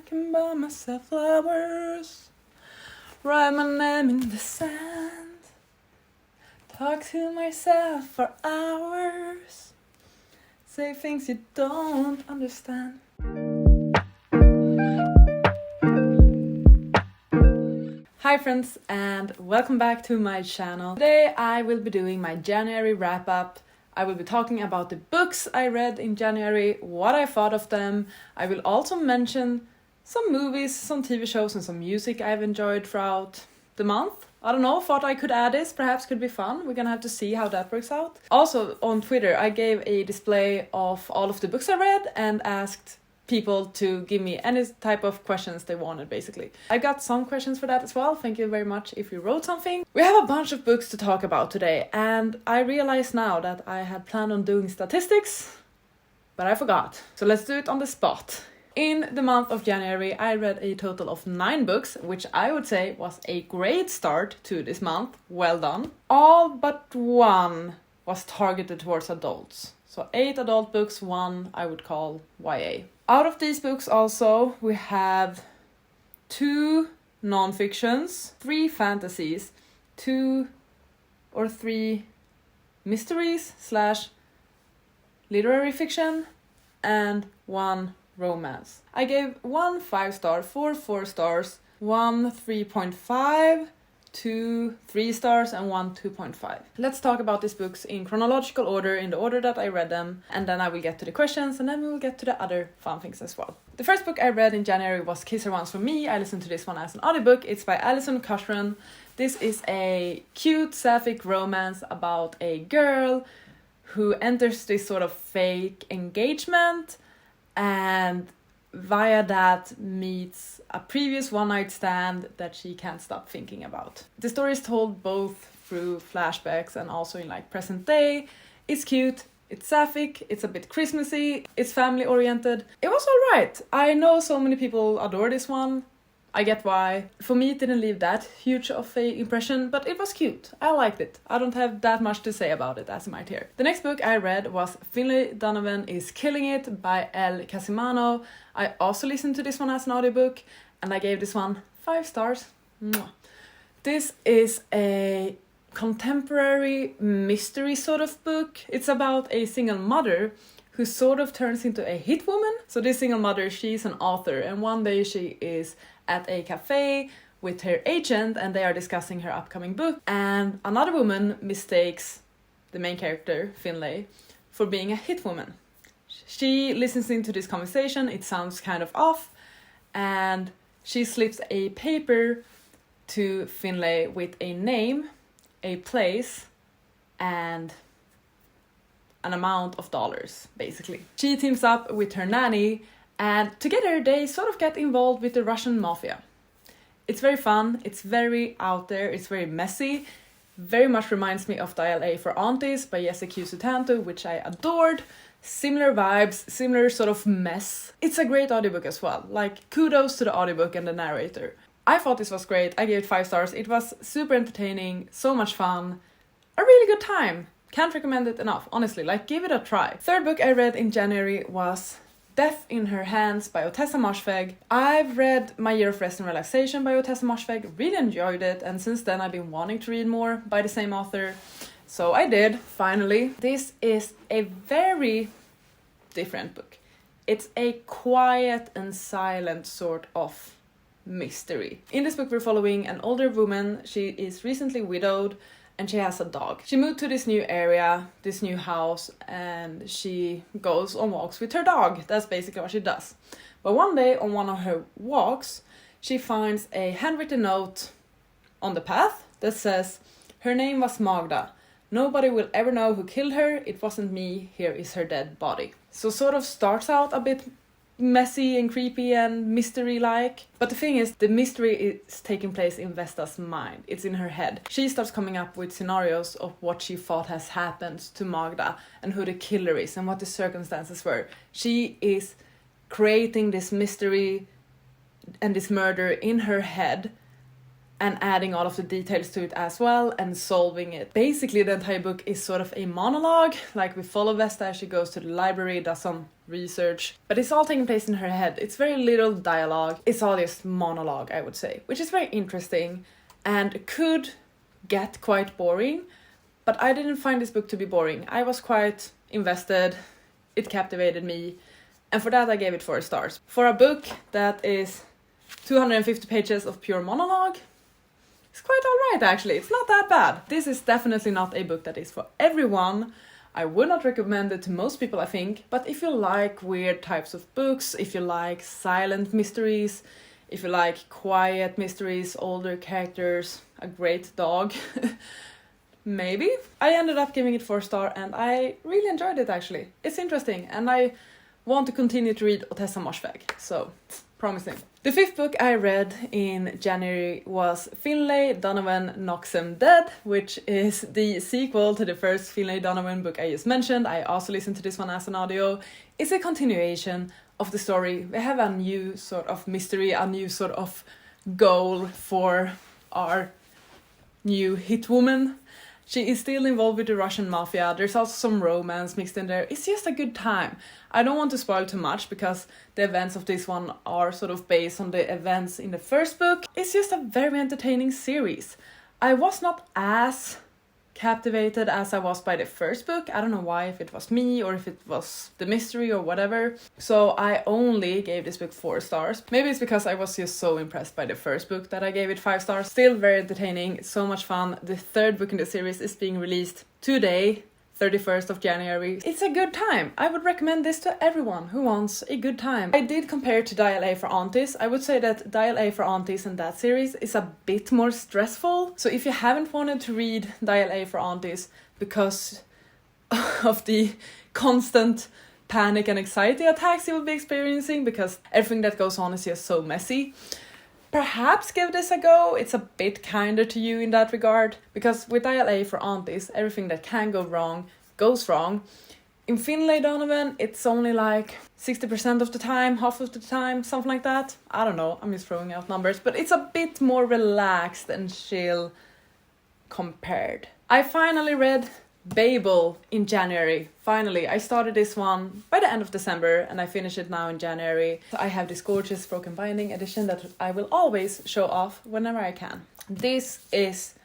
can buy myself flowers, write my name in the sand, talk to myself for hours, say things you don't understand. Hi friends, and welcome back to my channel. Today I will be doing my January wrap-up. I will be talking about the books I read in January, what I thought of them. I will also mention some movies, some TV shows and some music I've enjoyed throughout the month. I don't know, thought I could add this, perhaps could be fun. We're gonna have to see how that works out. Also on Twitter I gave a display of all of the books I read and asked people to give me any type of questions they wanted, basically. I got some questions for that as well. Thank you very much if you wrote something. We have a bunch of books to talk about today, and I realize now that I had planned on doing statistics, but I forgot. So let's do it on the spot. In the month of January, I read a total of 9 books, which I would say was a great start to this month. Well done. All but one was targeted towards adults. So 8 adult books, 1 I would call YA. Out of these books also, we have 2 non-fictions, 3 fantasies, 2 or 3 mysteries / literary fiction, and 1 romance. I gave 1 5-star, 4 4 stars, 1 3.5, 2 3 stars, and 1 2.5. Let's talk about these books in chronological order, in the order that I read them, and then I will get to the questions, and then we will get to the other fun things as well. The first book I read in January was Kiss Her Once for Me. I listened to this one as an audiobook. It's by Alison Cushron. This is a cute sapphic romance about a girl who enters this sort of fake engagement and via that meets a previous one-night stand that she can't stop thinking about. The story is told both through flashbacks and also in like present day. It's cute, it's sapphic, it's a bit Christmassy, it's family oriented. It was alright. I know so many people adore this one. I get why. For me it didn't leave that huge of a impression, but it was cute. I liked it. I don't have that much to say about it, as you might hear. The next book I read was Finlay Donovan is Killing It by Elle Casimano. I also listened to this one as an audiobook, and I gave this one 5 stars. Mwah. This is a contemporary mystery sort of book. It's about a single mother who sort of turns into a hit woman. So this single mother, she's an author, and one day she is at a cafe with her agent and they are discussing her upcoming book, and another woman mistakes the main character, Finlay, for being a hit woman. She listens into this conversation, it sounds kind of off, and she slips a paper to Finlay with a name, a place, and an amount of dollars, basically. She teams up with her nanny, and together they sort of get involved with the Russian mafia. It's very fun, it's very out there, it's very messy. Very much reminds me of Dial A for Aunties by Jesse Q. Sutanto, which I adored. Similar vibes, similar sort of mess. It's a great audiobook as well. Like, kudos to the audiobook and the narrator. I thought this was great, I gave it 5 stars. It was super entertaining, so much fun. A really good time. Can't recommend it enough, honestly, like give it a try. Third book I read in January was Death in Her Hands by Ottessa Moshfegh. I've read My Year of Rest and Relaxation by Ottessa Moshfegh, really enjoyed it, and since then I've been wanting to read more by the same author. So I did, finally. This is a very different book. It's a quiet and silent sort of mystery. In this book we're following an older woman. She is recently widowed and she has a dog. She moved to this new area, this new house, and she goes on walks with her dog. That's basically what she does. But one day on one of her walks, she finds a handwritten note on the path that says, "Her name was Magda. Nobody will ever know who killed her. It wasn't me. Here is her dead body." So sort of starts out a bit messy and creepy and mystery-like. But the thing is, the mystery is taking place in Vesta's mind. It's in her head. She starts coming up with scenarios of what she thought has happened to Magda and who the killer is and what the circumstances were. She is creating this mystery and this murder in her head and adding all of the details to it as well and solving it. Basically, the entire book is sort of a monologue. Like, we follow Vesta as she goes to the library, does some research, but it's all taking place in her head. It's very little dialogue. It's all just monologue, I would say, which is very interesting and could get quite boring, but I didn't find this book to be boring. I was quite invested. It captivated me, and for that I gave it 4 stars. For a book that is 250 pages of pure monologue, it's quite alright actually. It's not that bad. This is definitely not a book that is for everyone. I would not recommend it to most people, I think, but if you like weird types of books, if you like silent mysteries, if you like quiet mysteries, older characters, a great dog, maybe. I ended up giving it 4 stars and I really enjoyed it actually. It's interesting and I want to continue to read Otessa Morsväg, so promising. The 5th book I read in January was Finlay Donovan Knocks 'Em Dead, which is the sequel to the first Finlay Donovan book I just mentioned. I also listened to this one as an audio. It's a continuation of the story. We have a new sort of mystery, a new sort of goal for our new hit woman. She is still involved with the Russian mafia. There's also some romance mixed in there. It's just a good time. I don't want to spoil too much because the events of this one are sort of based on the events in the first book. It's just a very entertaining series. I was not as captivated as I was by the first book. I don't know why, if it was me or if it was the mystery or whatever. So I only gave this book 4 stars. Maybe it's because I was just so impressed by the first book that I gave it 5 stars. Still very entertaining, so much fun. The 3rd book in the series is being released today, 31st of January. It's a good time. I would recommend this to everyone who wants a good time. I did compare it to Dial A for Aunties. I would say that Dial A for Aunties and that series is a bit more stressful. So if you haven't wanted to read Dial A for Aunties because of the constant panic and anxiety attacks you will be experiencing because everything that goes on is just so messy, perhaps give this a go. It's a bit kinder to you in that regard, because with Dial A for Aunties, everything that can go wrong goes wrong. In Finlay Donovan, it's only like 60% of the time, half of the time, something like that. I don't know, I'm just throwing out numbers, but it's a bit more relaxed and chill compared. I finally read Babel in January. Finally, I started this one by the end of December and I finished it now in January. So I have this gorgeous broken binding edition that I will always show off whenever I can. This is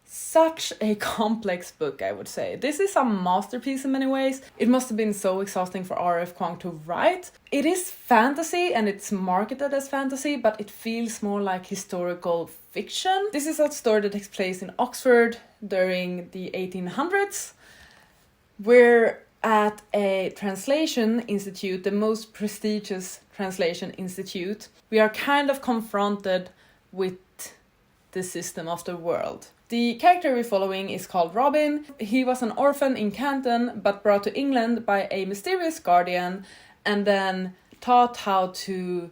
such a complex book, I would say. This is a masterpiece in many ways. It must have been so exhausting for R.F. Kuang to write. It is fantasy and it's marketed as fantasy, but it feels more like historical fiction. This is a story that takes place in Oxford during the 1800s. We're at a translation institute, the most prestigious translation institute. We are kind of confronted with the system of the world. The character we're following is called Robin. He was an orphan in Canton, but brought to England by a mysterious guardian, and then taught how to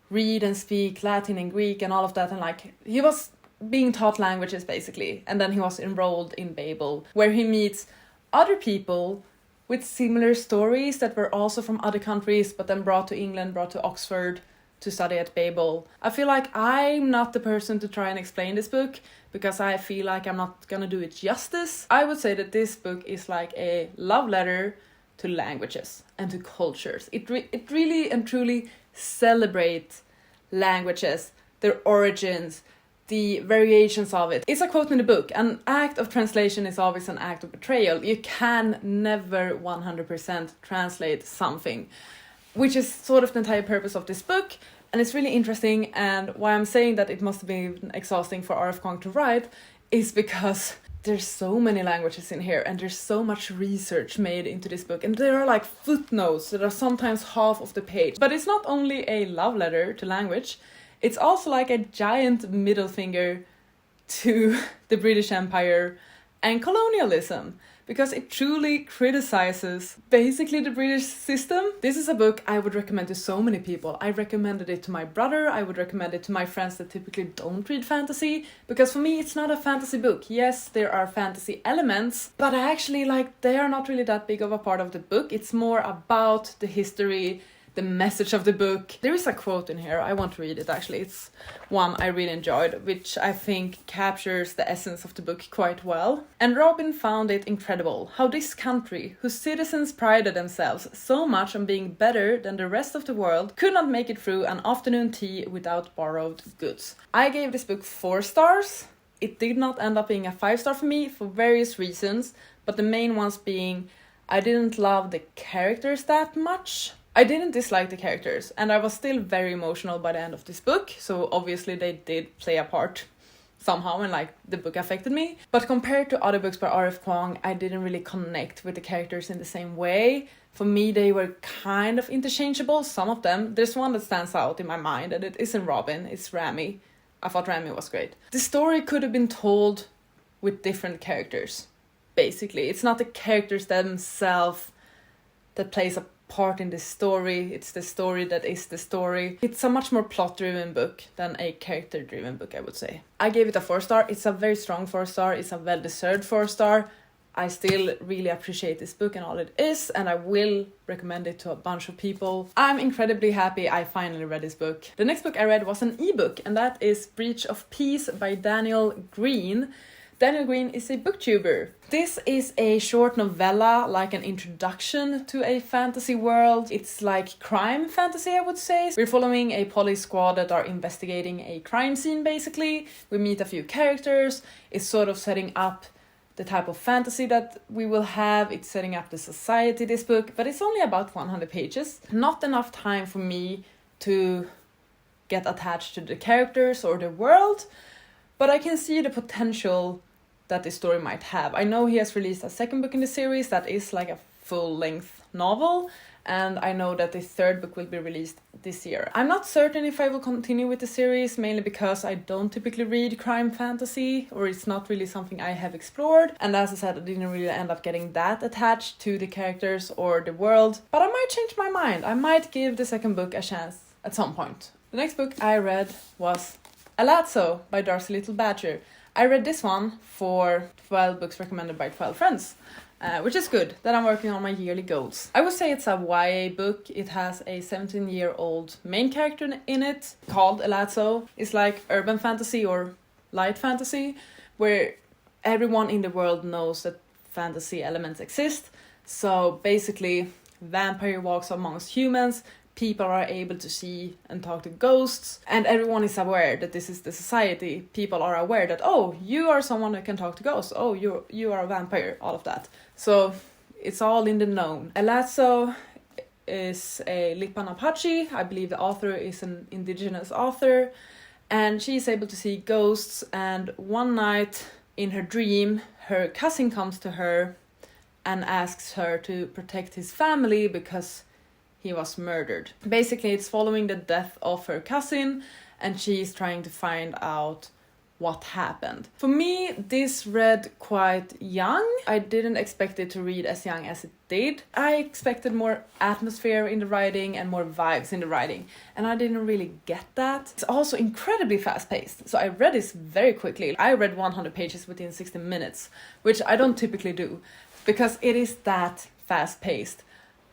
read and speak Latin and Greek and all of that. And like, he was being taught languages basically. And then he was enrolled in Babel, where he meets other people with similar stories that were also from other countries, but then brought to England, brought to Oxford to study at Babel. I feel like I'm not the person to try and explain this book, because I feel like I'm not gonna do it justice. I would say that this book is like a love letter to languages and to cultures. It really and truly celebrates languages, their origins, the variations of it. It's a quote in the book: an act of translation is always an act of betrayal. You can never 100% translate something, which is sort of the entire purpose of this book. And it's really interesting, and why I'm saying that it must have been exhausting for R.F. Kuang to write is because there's so many languages in here and there's so much research made into this book, and there are like footnotes that are sometimes half of the page. But it's not only a love letter to language, it's also like a giant middle finger to the British Empire and colonialism, because it truly criticizes basically the British system. This is a book I would recommend to so many people. I recommended it to my brother, I would recommend it to my friends that typically don't read fantasy, because for me it's not a fantasy book. Yes, there are fantasy elements, but actually like they are not really that big of a part of the book. It's more about the history, the message of the book. There is a quote in here, I want to read it actually. It's one I really enjoyed, which I think captures the essence of the book quite well. And Robin found it incredible how this country, whose citizens prided themselves so much on being better than the rest of the world, could not make it through an afternoon tea without borrowed goods. I gave this book 4 stars. It did not end up being a 5-star for me for various reasons, but the main ones being I didn't love the characters that much. I didn't dislike the characters, and I was still very emotional by the end of this book, so obviously they did play a part somehow, and like the book affected me. But compared to other books by R.F. Kuang, I didn't really connect with the characters in the same way. For me, they were kind of interchangeable, some of them. There's one that stands out in my mind, and it isn't Robin, it's Rami. I thought Rami was great. The story could have been told with different characters, basically. It's not the characters themselves that plays a part in the story, it's the story that is the story. It's a much more plot-driven book than a character-driven book, I would say. I gave it a 4-star. It's a very strong 4-star. It's a well-deserved 4-star. I still really appreciate this book and all it is, and I will recommend it to a bunch of people. I'm incredibly happy I finally read this book. The next book I read was an ebook, and that is Breach of Peace by Daniel Green. Daniel Green is a booktuber. This is a short novella, like an introduction to a fantasy world. It's like crime fantasy, I would say. We're following a police squad that are investigating a crime scene, basically. We meet a few characters. It's sort of setting up the type of fantasy that we will have. It's setting up the society, this book, but it's only about 100 pages. Not enough time for me to get attached to the characters or the world, but I can see the potential that this story might have. I know he has released a second book in the series that is like a full-length novel, and I know that the 3rd book will be released this year. I'm not certain if I will continue with the series, mainly because I don't typically read crime fantasy, or it's not really something I have explored, and as I said, I didn't really end up getting that attached to the characters or the world, but I might change my mind. I might give the 2nd book a chance at some point. The next book I read was Alazzo by Darcy Little Badger. I read this one for 12 books recommended by 12 friends, which is good, that I'm working on my yearly goals. I would say it's a YA book. It has a 17-year-old main character in it called Alazzo. It's like urban fantasy or light fantasy, where everyone in the world knows that fantasy elements exist. So basically, vampire walks amongst humans, people are able to see and talk to ghosts, and everyone is aware that this is the society. People are aware that, oh, you are someone who can talk to ghosts, oh, you are a vampire, all of that. So it's all in the known. Alazzo is a Lipan Apache. I believe the author is an indigenous author, and she's able to see ghosts, and one night in her dream, her cousin comes to her and asks her to protect his family because he was murdered. Basically, it's following the death of her cousin, and she's trying to find out what happened. For me, this read quite young. I didn't expect it to read as young as it did. I expected more atmosphere in the writing and more vibes in the writing, and I didn't really get that. It's also incredibly fast-paced, so I read this very quickly. I read 100 pages within 60 minutes, which I don't typically do, because it is that fast-paced.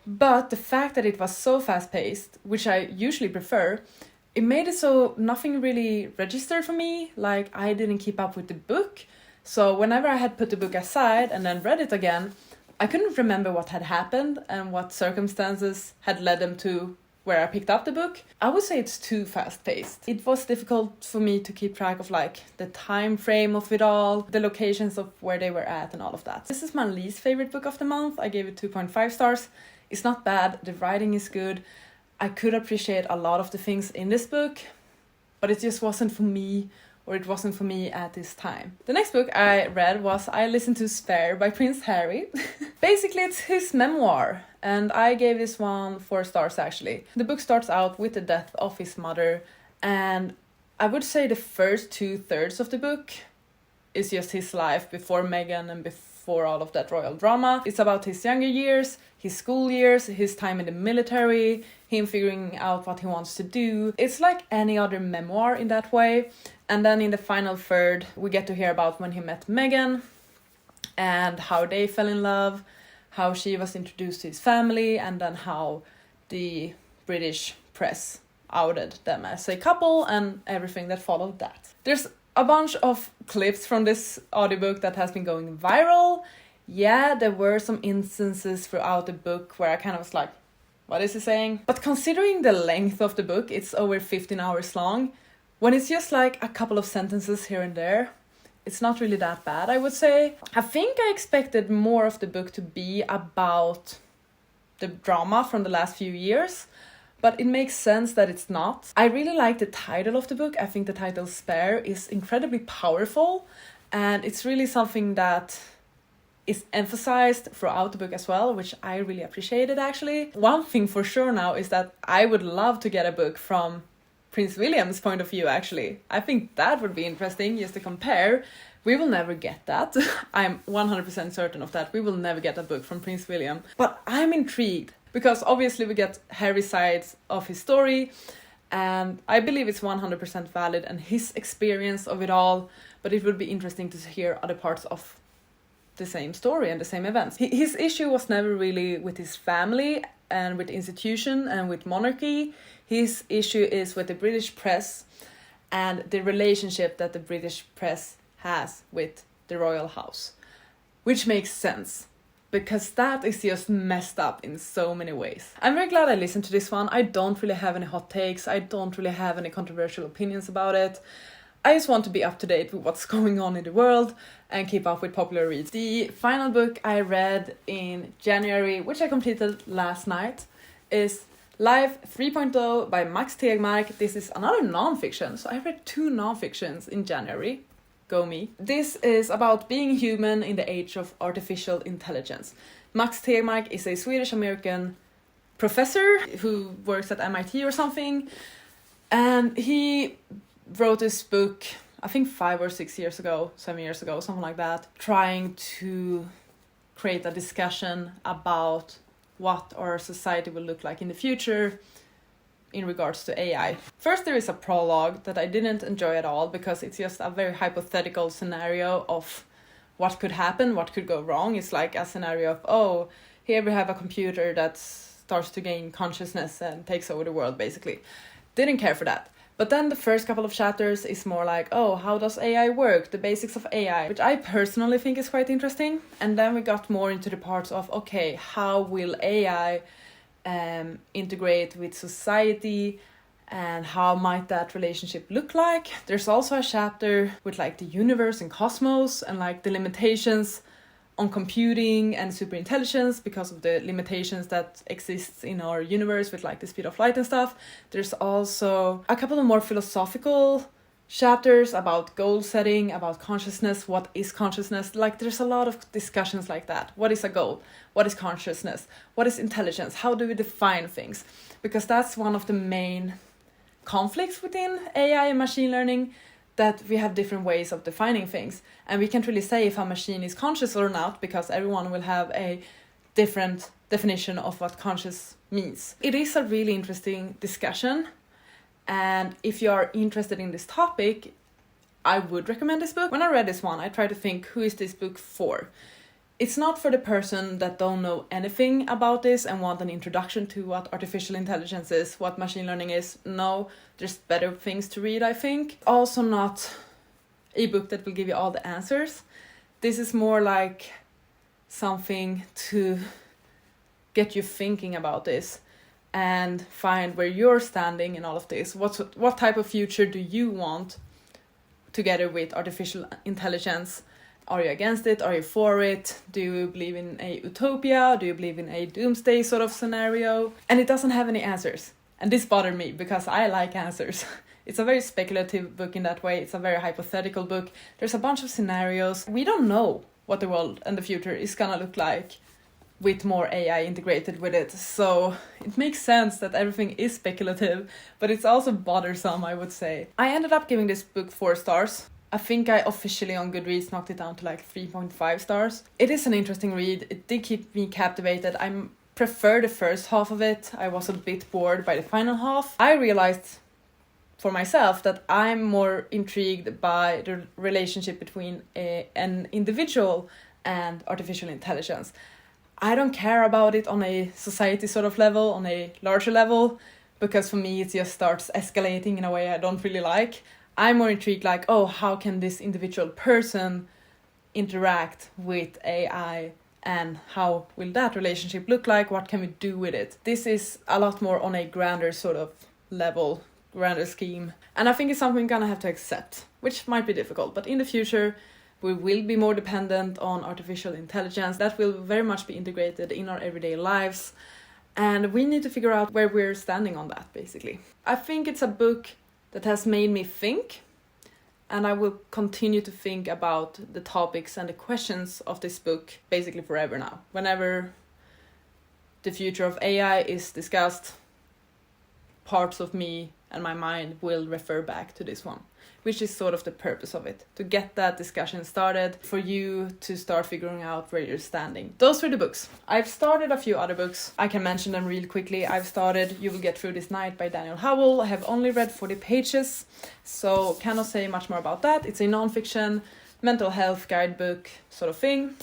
But the fact that it was so fast-paced, which I usually prefer, it made it so nothing really registered for me. Like, I didn't keep up with the book. So whenever I had put the book aside and then read it again, I couldn't remember what had happened and what circumstances had led them to where I picked up the book. I would say it's too fast-paced. It was difficult for me to keep track of like the time frame of it all, the locations of where they were at and all of that. This is my least favorite book of the month. I gave it 2.5 stars. It's not bad, the writing is good. I could appreciate a lot of the things in this book, but it just wasn't for me, or it wasn't for me at this time. The next book I read was I Listened to Spare by Prince Harry. Basically, it's his memoir, and I gave this one 4 stars actually. The book starts out with the death of his mother, and I would say the first 2/3 of the book is just his life before Meghan and before all of that royal drama. It's about his younger years, his school years, his time in the military, him figuring out what he wants to do. It's like any other memoir in that way. And then in the final third, we get to hear about when he met Meghan and how they fell in love, how she was introduced to his family, and then how the British press outed them as a couple and everything that followed that. There's a bunch of clips from this audiobook that has been going viral. Yeah, there were some instances throughout the book where I kind of was like, what is he saying? But considering the length of the book, it's over 15 hours long. When it's just like a couple of sentences here and there, it's not really that bad, I would say. I think I expected more of the book to be about the drama from the last few years, but it makes sense that it's not. I really like the title of the book. I think the title Spare is incredibly powerful, and it's really something that is emphasized throughout the book as well, which I really appreciated actually. One thing for sure now is that I would love to get a book from Prince William's point of view actually. I think that would be interesting just to compare. We will never get that. I'm 100% certain of that. We will never get a book from Prince William. But I'm intrigued because obviously we get Harry's sides of his story, and I believe it's 100% valid and his experience of it all, but it would be interesting to hear other parts of the same story and the same events. His issue was never really with his family and with institution and with monarchy. His issue is with the British press and the relationship that the British press has with the royal house, which makes sense because that is just messed up in so many ways. I'm very glad I listened to this one. I don't really have any hot takes. I don't really have any controversial opinions about it. I just want to be up to date with what's going on in the world and keep up with popular reads. The final book I read in January, which I completed last night, is Life 3.0 by Max Tegmark. This is another non-fiction, so I read 2 non-fictions in January. Go me. This is about being human in the age of artificial intelligence. Max Tegmark is a Swedish-American professor who works at MIT or something, and he wrote this book, I think 5 or 6 years ago, 7 years ago, something like that, trying to create a discussion about what our society will look like in the future in regards to AI. First, there is a prologue that I didn't enjoy at all because it's just a very hypothetical scenario of what could happen, what could go wrong. It's like a scenario of, oh, here we have a computer that starts to gain consciousness and takes over the world, basically. Didn't care for that. But then the first couple of chapters is more like, oh, how does AI work? The basics of AI, which I personally think is quite interesting. And then we got more into the parts of, okay, how will AI integrate with society and how might that relationship look like? There's also a chapter with like the universe and cosmos and like the limitations on computing and superintelligence because of the limitations that exists in our universe with like the speed of light and stuff. There's also a couple of more philosophical chapters about goal setting, about consciousness, what is consciousness. Like there's a lot of discussions like that. What is a goal? What is consciousness? What is intelligence? How do we define things? Because that's one of the main conflicts within AI and machine learning, that we have different ways of defining things. And we can't really say if a machine is conscious or not because everyone will have a different definition of what conscious means. It is a really interesting discussion. And if you are interested in this topic, I would recommend this book. When I read this one, I tried to think, who is this book for? It's not for the person that don't know anything about this and want an introduction to what artificial intelligence is, what machine learning is. No, there's better things to read, I think. Also not a book that will give you all the answers. This is more like something to get you thinking about this and find where you're standing in all of this. What type of future do you want together with artificial intelligence? Are you against it? Are you for it? Do you believe in a utopia? Do you believe in a doomsday sort of scenario? And it doesn't have any answers. And this bothered me because I like answers. It's a very speculative book in that way. It's a very hypothetical book. There's a bunch of scenarios. We don't know what the world and the future is gonna look like with more AI integrated with it. So it makes sense that everything is speculative, but it's also bothersome, I would say. I ended up giving this book 4 stars. I think I officially on Goodreads knocked it down to like 3.5 stars. It is an interesting read. It did keep me captivated. I prefer the first half of it. I was a bit bored by the final half. I realized for myself that I'm more intrigued by the relationship between an individual and artificial intelligence. I don't care about it on a society sort of level, on a larger level. because for me it just starts escalating in a way I don't really like. I'm more intrigued like, oh, how can this individual person interact with AI and how will that relationship look like? What can we do with it? This is a lot more on a grander sort of level, grander scheme. And I think it's something we're gonna have to accept, which might be difficult, but in the future we will be more dependent on artificial intelligence. That will very much be integrated in our everyday lives. And we need to figure out where we're standing on that, basically. I think it's a book that has made me think, and I will continue to think about the topics and the questions of this book basically forever now. Whenever the future of AI is discussed, parts of me and my mind will refer back to this one, which is sort of the purpose of it, to get that discussion started, for you to start figuring out where you're standing. Those were the books. I've started a few other books. I can mention them real quickly. I've started You Will Get Through This Night by Daniel Howell. I have only read 40 pages, so cannot say much more about that. It's a non-fiction, mental health guidebook sort of thing.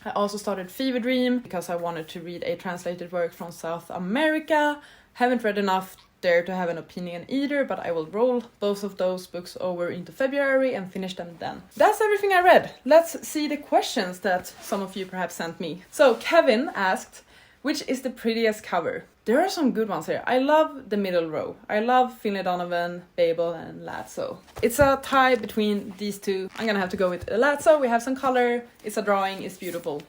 I also started Fever Dream because I wanted to read a translated work from South America. Haven't read enough there to have an opinion either, but I will roll both of those books over into February and finish them then. That's everything I read. Let's see the questions that some of you perhaps sent me. So Kevin asked, which is the prettiest cover? There are some good ones here. I love the middle row. I love Finlay Donovan, Babel and Lhasa. It's a tie between these two. I'm gonna have to go with Lhasa. We have some color, it's a drawing, it's beautiful.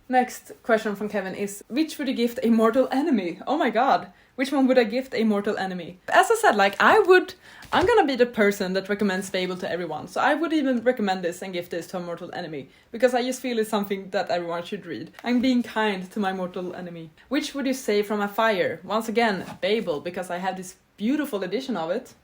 Next question from Kevin is, which would you gift a mortal enemy? Oh my god. Which one would I gift a mortal enemy? As I said, like I'm gonna be the person that recommends Babel to everyone. So I would even recommend this and gift this to a mortal enemy. Because I just feel it's something that everyone should read. I'm being kind to my mortal enemy. Which would you say from a fire? Once again, Babel, because I have this beautiful edition of it.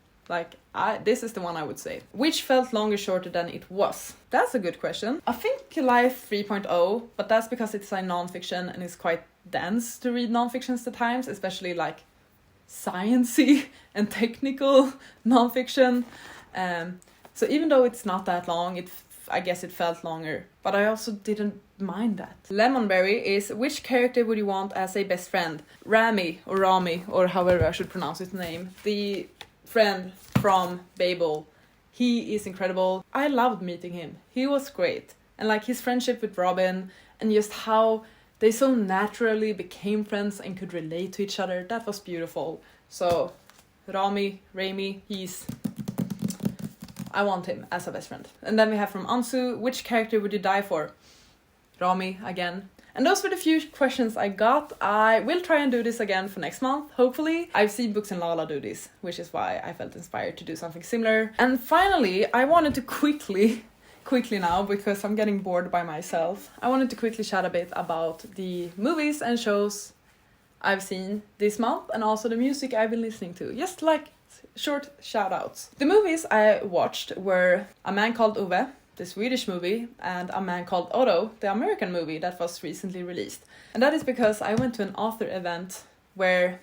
This is the one I would say. Which felt longer, shorter than it was? That's a good question. I think Life 3.0, but that's because it's a non-fiction and it's quite dense to read non-fictions at times, especially like sciencey and technical non-fiction. So even though it's not that long, I guess it felt longer, but I also didn't mind that. Lemonberry is, which character would you want as a best friend? Rami, or however I should pronounce his name. The friend from Babel. He is incredible. I loved meeting him. He was great. And like his friendship with Robin and just how they so naturally became friends and could relate to each other. That was beautiful. So Rami, I want him as a best friend. And then we have from Ansu, which character would you die for? Rami again. And those were the few questions I got. I will try and do this again for next month, hopefully. I've seen Books and Lala do this, which is why I felt inspired to do something similar. And finally, I wanted to quickly now, because I'm getting bored by myself, I wanted to quickly chat a bit about the movies and shows I've seen this month and also the music I've been listening to. Just like short shout outs. The movies I watched were A Man Called Ove, the Swedish movie, and A Man Called Otto, the American movie that was recently released. And that is because I went to an author event where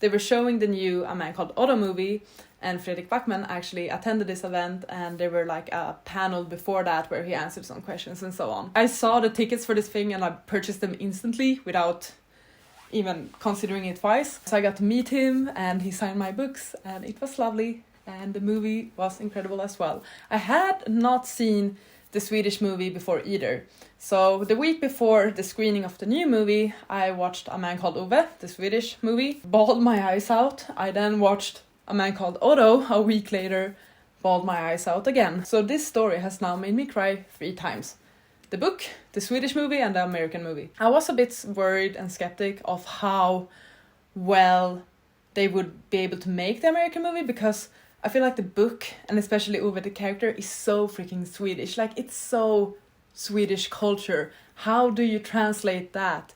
they were showing the new A Man Called Otto movie, and Fredrik Backman actually attended this event, and there were like a panel before that where he answered some questions and so on. I saw the tickets for this thing and I purchased them instantly without even considering it twice. So I got to meet him and he signed my books and it was lovely, and the movie was incredible as well. I had not seen the Swedish movie before either. So the week before the screening of the new movie, I watched A Man Called Ove, the Swedish movie, bawled my eyes out. I then watched A Man Called Otto a week later, bawled my eyes out again. So this story has now made me cry 3 times. The book, the Swedish movie, and the American movie. I was a bit worried and skeptic of how well they would be able to make the American movie, because I feel like the book, and especially Ove the character, is so freaking Swedish. Like, it's so Swedish culture. How do you translate that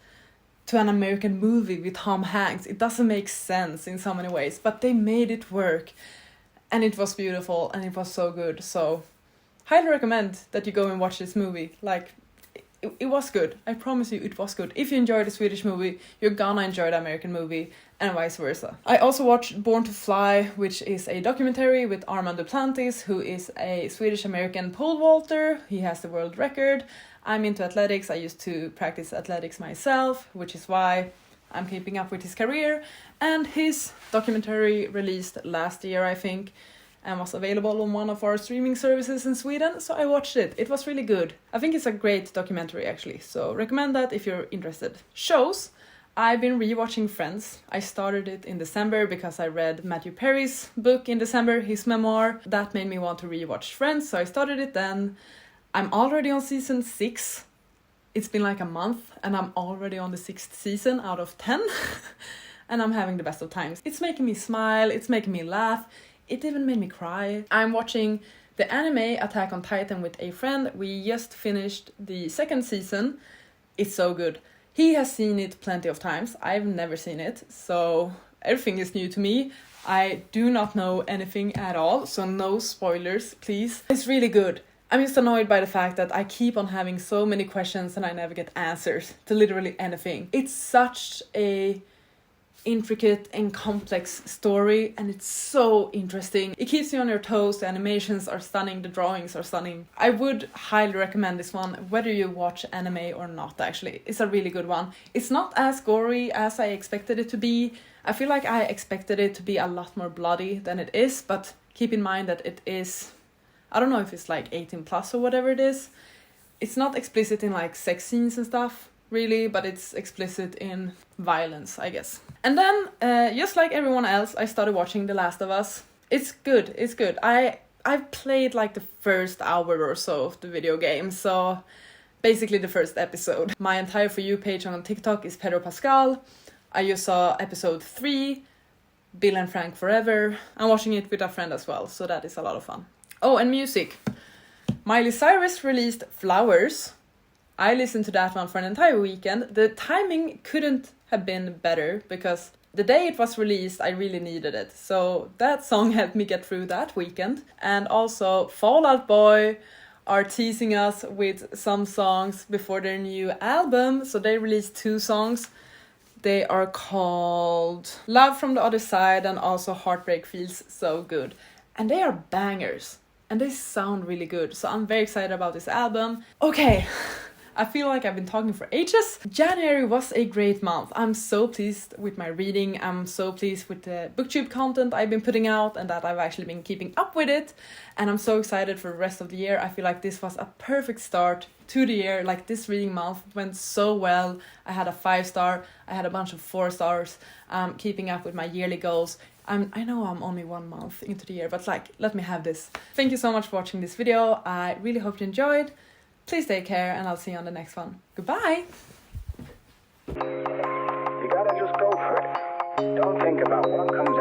to an American movie with Tom Hanks? It doesn't make sense in so many ways, but they made it work. And it was beautiful, and it was so good. So, highly recommend that you go and watch this movie. Like, it was good. I promise you, it was good. If you enjoy the Swedish movie, you're gonna enjoy the American movie, and vice versa. I also watched Born to Fly, which is a documentary with Armand Duplantis, who is a Swedish-American pole vaulter. He has the world record. I'm into athletics. I used to practice athletics myself, which is why I'm keeping up with his career, and his documentary released last year, I think, and was available on one of our streaming services in Sweden, so I watched it. It was really good. I think it's a great documentary actually, so recommend that if you're interested. Shows. I've been rewatching Friends. I started it in December because I read Matthew Perry's book in December, his memoir. That made me want to rewatch Friends, so I started it then. I'm already on season 6. It's been like a month and I'm already on the 6th season out of 10. And I'm having the best of times. It's making me smile, it's making me laugh. It even made me cry. I'm watching the anime Attack on Titan with a friend. We just finished the 2nd season. It's so good. He has seen it plenty of times. I've never seen it, so everything is new to me. I do not know anything at all, so no spoilers, please. It's really good. I'm just annoyed by the fact that I keep on having so many questions and I never get answers to literally anything. It's such a intricate and complex story, and it's so interesting. It keeps you on your toes. The animations are stunning, the drawings are stunning. I would highly recommend this one, whether you watch anime or not. Actually, it's a really good one. It's not as gory as I expected it to be. I feel like I expected it to be a lot more bloody than it is, but keep in mind that it is, I don't know if it's like 18 plus or whatever it is. It's not explicit in like sex scenes and stuff, really, but it's explicit in violence, I guess. And then, just like everyone else, I started watching The Last of Us. It's good, it's good. I've played like the first hour or so of the video game, so basically the first episode. My entire For You page on TikTok is Pedro Pascal. I just saw episode 3, Bill and Frank Forever. I'm watching it with a friend as well, so that is a lot of fun. Oh, and music. Miley Cyrus released Flowers. I listened to that one for an entire weekend. The timing couldn't have been better because the day it was released, I really needed it. So that song helped me get through that weekend. And also Fall Out Boy are teasing us with some songs before their new album. So they released 2 songs. They are called Love from the Other Side and also Heartbreak Feels So Good. And they are bangers. And they sound really good. So I'm very excited about this album. Okay. I feel like I've been talking for ages. January was a great month. I'm so pleased with my reading. I'm so pleased with the BookTube content I've been putting out and that I've actually been keeping up with it. And I'm so excited for the rest of the year. I feel like this was a perfect start to the year. Like this reading month went so well. I had a 5-star. I had a bunch of 4 stars. Keeping up with my yearly goals. I know I'm only 1 month into the year, but like, let me have this. Thank you so much for watching this video. I really hope you enjoyed. Please take care, and I'll see you on the next one. Goodbye! You gotta just go for it. Don't think about what comes